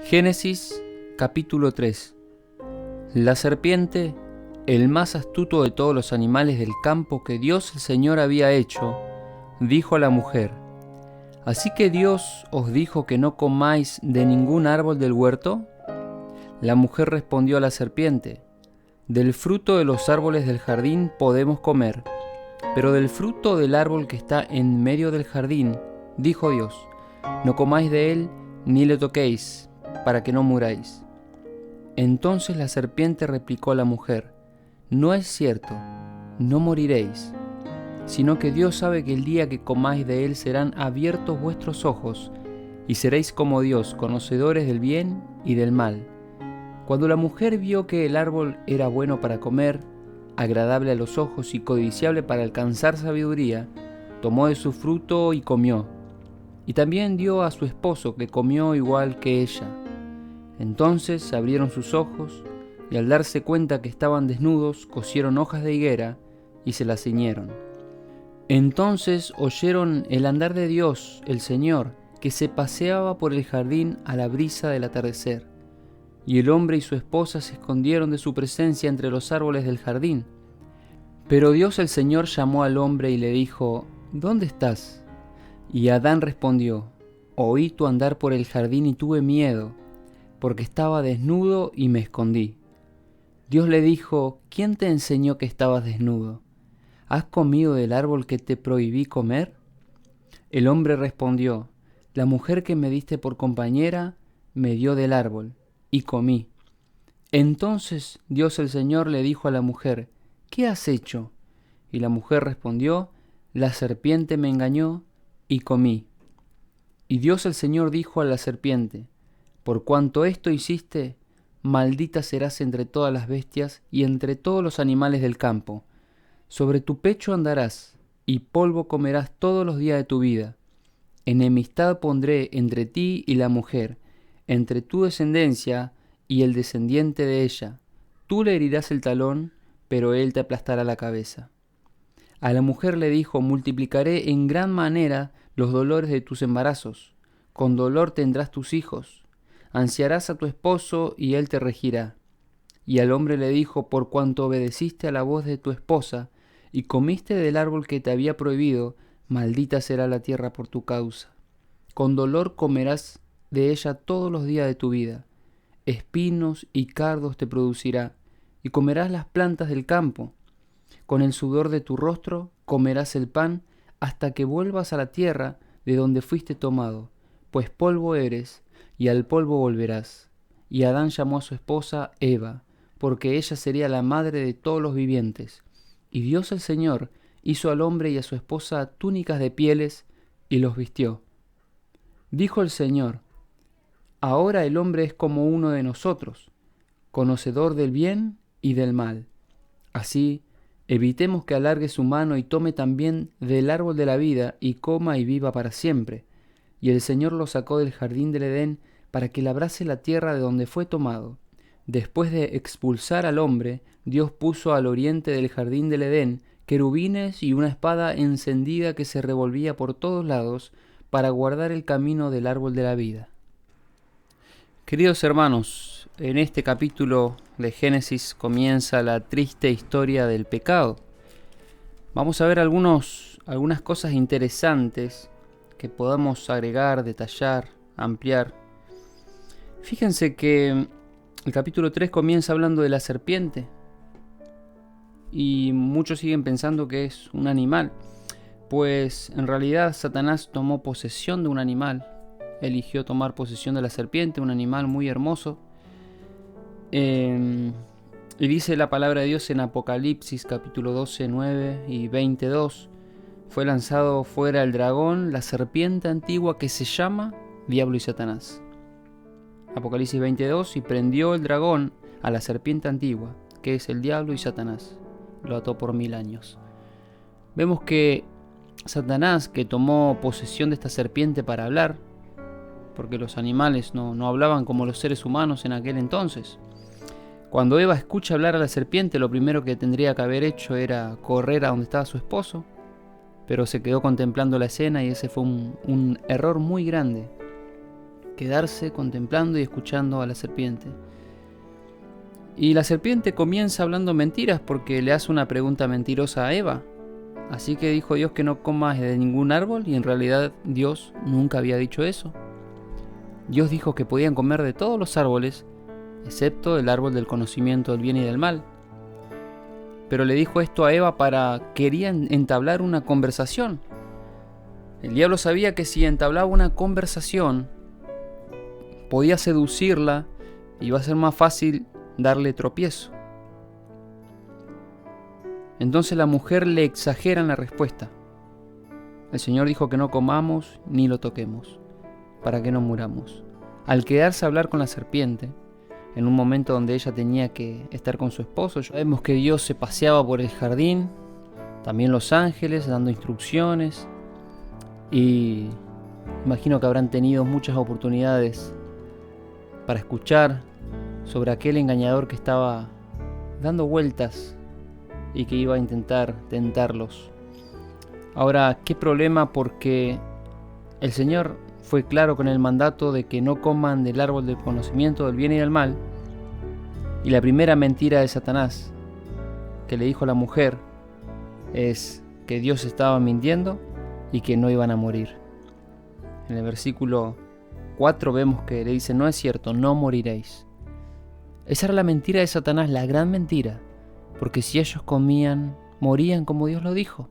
Génesis capítulo 3. La serpiente, el más astuto de todos los animales del campo que Dios el Señor había hecho, dijo a la mujer: ¿Así que Dios os dijo que no comáis de ningún árbol del huerto? La mujer respondió a la serpiente: Del fruto de los árboles del jardín podemos comer, pero del fruto del árbol que está en medio del jardín, dijo Dios, no comáis de él ni le toquéis, para que no muráis. Entonces la serpiente replicó a la mujer: No es cierto, no moriréis, sino que Dios sabe que el día que comáis de él serán abiertos vuestros ojos, y seréis como Dios, conocedores del bien y del mal. Cuando la mujer vio que el árbol era bueno para comer, agradable a los ojos y codiciable para alcanzar sabiduría, tomó de su fruto y comió, y también dio a su esposo, que comió igual que ella. Entonces abrieron sus ojos, y al darse cuenta que estaban desnudos, cosieron hojas de higuera y se las ciñeron. Entonces oyeron el andar de Dios, el Señor, que se paseaba por el jardín a la brisa del atardecer. Y el hombre y su esposa se escondieron de su presencia entre los árboles del jardín. Pero Dios el Señor llamó al hombre y le dijo: ¿Dónde estás? Y Adán respondió: Oí tu andar por el jardín y tuve miedo, porque estaba desnudo y me escondí. Dios le dijo: ¿Quién te enseñó que estabas desnudo? ¿Has comido del árbol que te prohibí comer? El hombre respondió: La mujer que me diste por compañera me dio del árbol, y comí. Entonces Dios el Señor le dijo a la mujer: ¿Qué has hecho? Y la mujer respondió: La serpiente me engañó, y comí. Y Dios el Señor dijo a la serpiente: Por cuanto esto hiciste, maldita serás entre todas las bestias y entre todos los animales del campo. Sobre tu pecho andarás, y polvo comerás todos los días de tu vida. Enemistad pondré entre ti y la mujer, entre tu descendencia y el descendiente de ella. Tú le herirás el talón, pero él te aplastará la cabeza. A la mujer le dijo: Multiplicaré en gran manera los dolores de tus embarazos. Con dolor tendrás tus hijos. Ansiarás a tu esposo, y él te regirá. Y al hombre le dijo: Por cuanto obedeciste a la voz de tu esposa, y comiste del árbol que te había prohibido, maldita será la tierra por tu causa. Con dolor comerás de ella todos los días de tu vida. Espinos y cardos te producirá, y comerás las plantas del campo. Con el sudor de tu rostro comerás el pan, hasta que vuelvas a la tierra de donde fuiste tomado, pues polvo eres, y al polvo volverás. Y Adán llamó a su esposa Eva, porque ella sería la madre de todos los vivientes. Y Dios el Señor hizo al hombre y a su esposa túnicas de pieles, y los vistió. Dijo el Señor: Ahora el hombre es como uno de nosotros, conocedor del bien y del mal. Así, evitemos que alargue su mano y tome también del árbol de la vida, y coma y viva para siempre. Y el Señor lo sacó del jardín del Edén para que labrase la tierra de donde fue tomado. Después de expulsar al hombre, Dios puso al oriente del jardín del Edén querubines y una espada encendida que se revolvía por todos lados para guardar el camino del árbol de la vida. Queridos hermanos, en este capítulo de Génesis comienza la triste historia del pecado. Vamos a ver algunas cosas interesantes que podamos agregar, detallar, ampliar. Fíjense que el capítulo 3 comienza hablando de la serpiente, y muchos siguen pensando que es un animal, pues en realidad Satanás tomó posesión de un animal. Eligió tomar posesión de la serpiente, un animal muy hermoso. Y dice la palabra de Dios en Apocalipsis capítulo 12, 9 y 22. Fue lanzado fuera el dragón, la serpiente antigua que se llama Diablo y Satanás. Apocalipsis 22, y prendió el dragón a la serpiente antigua, que es el diablo y Satanás. Lo ató por 1000 años. Vemos que Satanás, que tomó posesión de esta serpiente para hablar, porque los animales no hablaban como los seres humanos en aquel entonces. Cuando Eva escucha hablar a la serpiente, lo primero que tendría que haber hecho era correr a donde estaba su esposo, pero se quedó contemplando la escena, y ese fue un error muy grande. quedarse contemplando y escuchando a la serpiente. Y la serpiente comienza hablando mentiras porque le hace una pregunta mentirosa a Eva. Así que dijo Dios que no comas de ningún árbol, y en realidad Dios nunca había dicho eso. Dios dijo que podían comer de todos los árboles, excepto el árbol del conocimiento del bien y del mal. Pero le dijo esto a Eva querían entablar una conversación. El diablo sabía que si entablaba una conversación, podía seducirla y iba a ser más fácil darle tropiezo. Entonces la mujer le exagera en la respuesta. El Señor dijo que no comamos ni lo toquemos, para que no muramos. Al quedarse a hablar con la serpiente, en un momento donde ella tenía que estar con su esposo, vemos que Dios se paseaba por el jardín, también los ángeles dando instrucciones, y imagino que habrán tenido muchas oportunidades para escuchar sobre aquel engañador que estaba dando vueltas y que iba a intentar tentarlos. Ahora, ¿qué problema? Porque el Señor fue claro con el mandato de que no coman del árbol del conocimiento del bien y del mal. Y la primera mentira de Satanás que le dijo a la mujer es que Dios estaba mintiendo y que no iban a morir. En el versículo 4 vemos que le dice: no es cierto, no moriréis. Esa era la mentira de Satanás, la gran mentira, porque si ellos comían, morían como Dios lo dijo.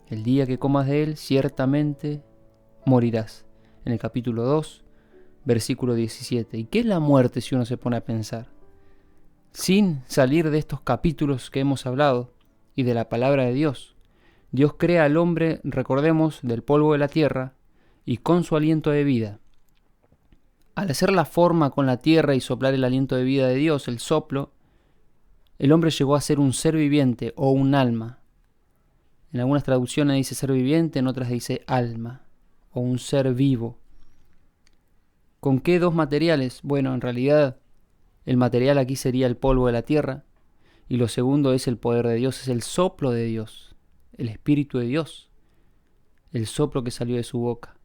El día que comas de él, ciertamente morirás. En el capítulo 2, versículo 17. ¿Y qué es la muerte si uno se pone a pensar? Sin salir de estos capítulos que hemos hablado y de la palabra de Dios, Dios crea al hombre, recordemos, del polvo de la tierra y con su aliento de vida. Al hacer la forma con la tierra y soplar el aliento de vida de Dios, el soplo, el hombre llegó a ser un ser viviente o un alma. En algunas traducciones dice ser viviente, en otras dice alma o un ser vivo. ¿Con qué dos materiales? Bueno, en realidad el material aquí sería el polvo de la tierra, y lo segundo es el poder de Dios, es el soplo de Dios, el Espíritu de Dios, el soplo que salió de su boca.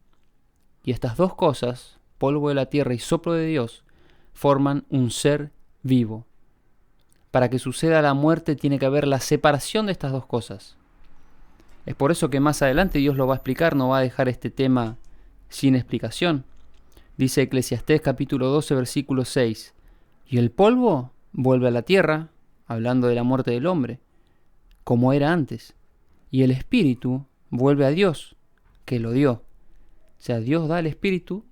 Y estas dos cosas, polvo de la tierra y soplo de Dios, forman un ser vivo. Para que suceda la muerte tiene que haber la separación de estas dos cosas. Es por eso que más adelante Dios lo va a explicar, no va a dejar este tema sin explicación. Dice Eclesiastés capítulo 12, versículo 6. Y el polvo vuelve a la tierra, hablando de la muerte del hombre, como era antes. Y el espíritu vuelve a Dios, que lo dio. O sea, Dios da el espíritu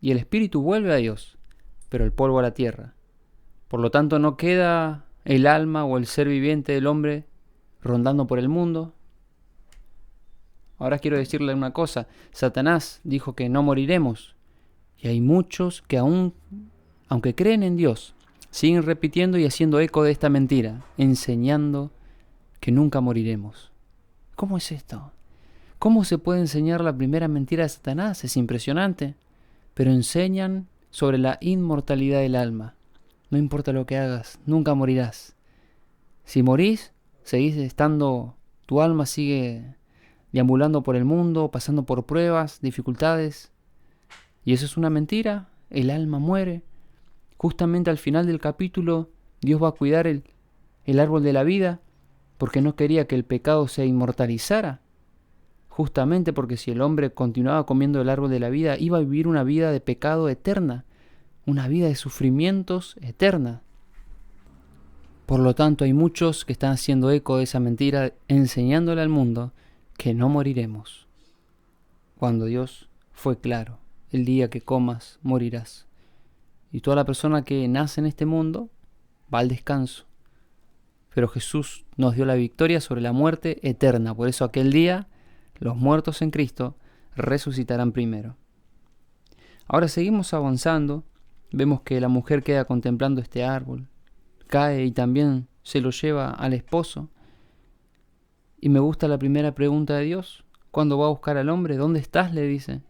y el espíritu vuelve a Dios, pero el polvo a la tierra. Por lo tanto, no queda el alma o el ser viviente del hombre rondando por el mundo. Ahora quiero decirle una cosa. Satanás dijo que no moriremos. Y hay muchos que aunque creen en Dios, siguen repitiendo y haciendo eco de esta mentira, enseñando que nunca moriremos. ¿Cómo es esto? ¿Cómo se puede enseñar la primera mentira de Satanás? Es impresionante. Pero enseñan sobre la inmortalidad del alma. No importa lo que hagas, nunca morirás. Si morís, seguís estando, tu alma sigue deambulando por el mundo, pasando por pruebas, dificultades. Y eso es una mentira, el alma muere. Justamente al final del capítulo, Dios va a cuidar el árbol de la vida, porque no quería que el pecado se inmortalizara. Justamente porque si el hombre continuaba comiendo el árbol de la vida, iba a vivir una vida de pecado eterna, una vida de sufrimientos eterna. Por lo tanto, hay muchos que están haciendo eco de esa mentira, enseñándole al mundo que no moriremos, cuando Dios fue claro: el día que comas, morirás. Y toda la persona que nace en este mundo va al descanso. Pero Jesús nos dio la victoria sobre la muerte eterna. Por eso aquel día los muertos en Cristo resucitarán primero. Ahora seguimos avanzando. Vemos que la mujer queda contemplando este árbol, cae y también se lo lleva al esposo. Y me gusta la primera pregunta de Dios. Cuando va a buscar al hombre, ¿dónde estás?, le dice.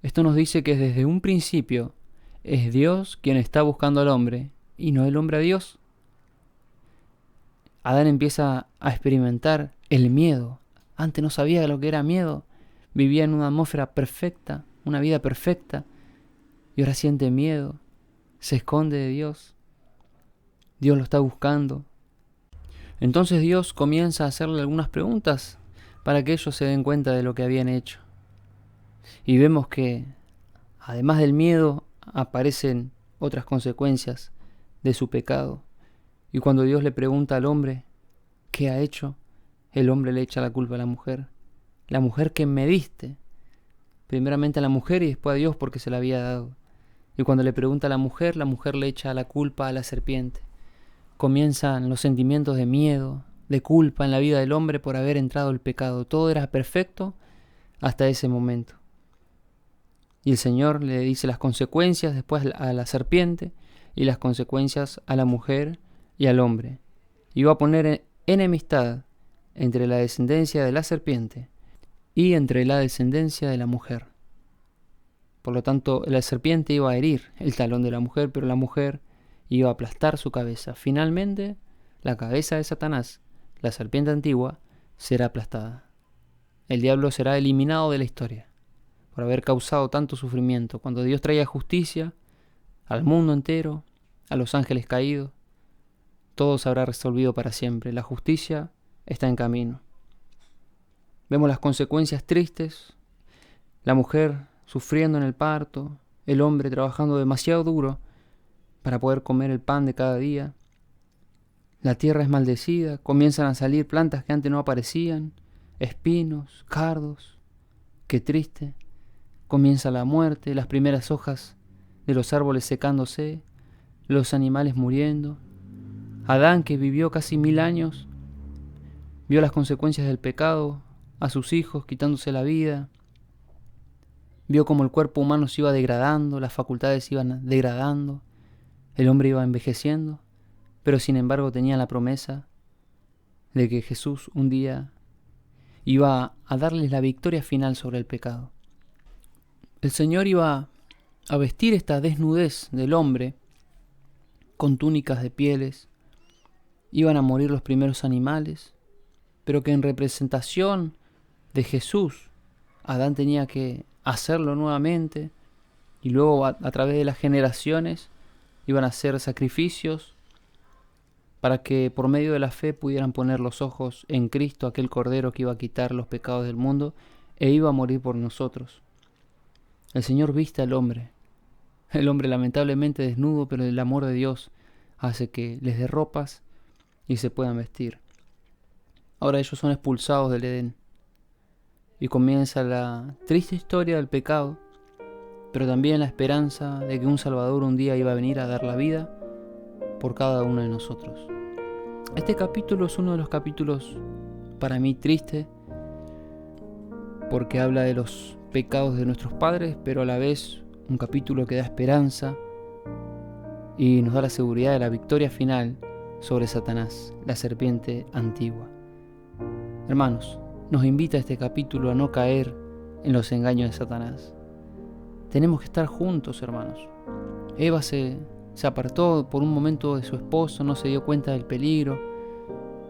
Esto nos dice que desde un principio es Dios quien está buscando al hombre y no el hombre a Dios. Adán empieza a experimentar el miedo. Antes no sabía lo que era miedo. Vivía en una atmósfera perfecta, una vida perfecta, y ahora siente miedo, se esconde de Dios. Dios lo está buscando. Entonces Dios comienza a hacerle algunas preguntas para que ellos se den cuenta de lo que habían hecho. Y vemos que, además del miedo, aparecen otras consecuencias de su pecado. Y cuando Dios le pregunta al hombre qué ha hecho, el hombre le echa la culpa a la mujer. La mujer que me diste. Primeramente a la mujer y después a Dios porque se la había dado. Y cuando le pregunta a la mujer le echa la culpa a la serpiente. Comienzan los sentimientos de miedo, de culpa en la vida del hombre por haber entrado el pecado. Todo era perfecto hasta ese momento. Y el Señor le dice las consecuencias después a la serpiente y las consecuencias a la mujer y al hombre. Y va a poner enemistad entre la descendencia de la serpiente y entre la descendencia de la mujer. Por lo tanto, la serpiente iba a herir el talón de la mujer, pero la mujer iba a aplastar su cabeza. Finalmente, la cabeza de Satanás, la serpiente antigua, será aplastada. El diablo será eliminado de la historia por haber causado tanto sufrimiento. Cuando Dios traía justicia al mundo entero, a los ángeles caídos, todo se habrá resolvido para siempre. La justicia está en camino. Vemos las consecuencias tristes, la mujer sufriendo en el parto, el hombre trabajando demasiado duro para poder comer el pan de cada día. La tierra es maldecida, comienzan a salir plantas que antes no aparecían, espinos, cardos. Qué triste. Comienza la muerte, las primeras hojas de los árboles secándose, los animales muriendo. Adán, que vivió casi 1000 años, vio las consecuencias del pecado, a sus hijos quitándose la vida. Vio cómo el cuerpo humano se iba degradando, las facultades iban degradando, el hombre iba envejeciendo, pero sin embargo tenía la promesa de que Jesús un día iba a darles la victoria final sobre el pecado. El Señor iba a vestir esta desnudez del hombre con túnicas de pieles. Iban a morir los primeros animales, pero que en representación de Jesús, Adán tenía que hacerlo nuevamente, y luego a través de las generaciones iban a hacer sacrificios para que por medio de la fe pudieran poner los ojos en Cristo, aquel Cordero que iba a quitar los pecados del mundo e iba a morir por nosotros. El Señor viste al hombre, el hombre lamentablemente desnudo, pero el amor de Dios hace que les dé ropas y se puedan vestir. Ahora ellos son expulsados del Edén y comienza la triste historia del pecado, pero también la esperanza de que un Salvador un día iba a venir a dar la vida por cada uno de nosotros. Este capítulo es uno de los capítulos para mí triste, porque habla de los pecados de nuestros padres, pero a la vez un capítulo que da esperanza y nos da la seguridad de la victoria final sobre Satanás, la serpiente antigua. Hermanos, nos invita este capítulo a no caer en los engaños de Satanás. Tenemos que estar juntos, hermanos. Eva se apartó por un momento de su esposo, no se dio cuenta del peligro,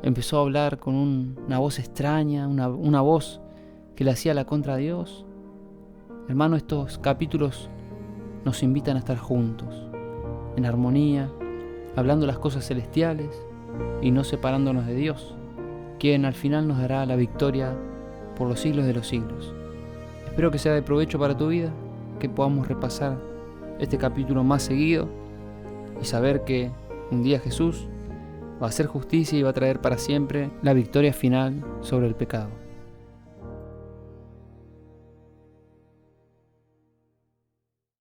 empezó a hablar con una voz extraña, una voz que le hacía la contra a Dios. Hermano, estos capítulos nos invitan a estar juntos, en armonía, hablando las cosas celestiales y no separándonos de Dios, quien al final nos dará la victoria por los siglos de los siglos. Espero que sea de provecho para tu vida, que podamos repasar este capítulo más seguido y saber que un día Jesús va a hacer justicia y va a traer para siempre la victoria final sobre el pecado.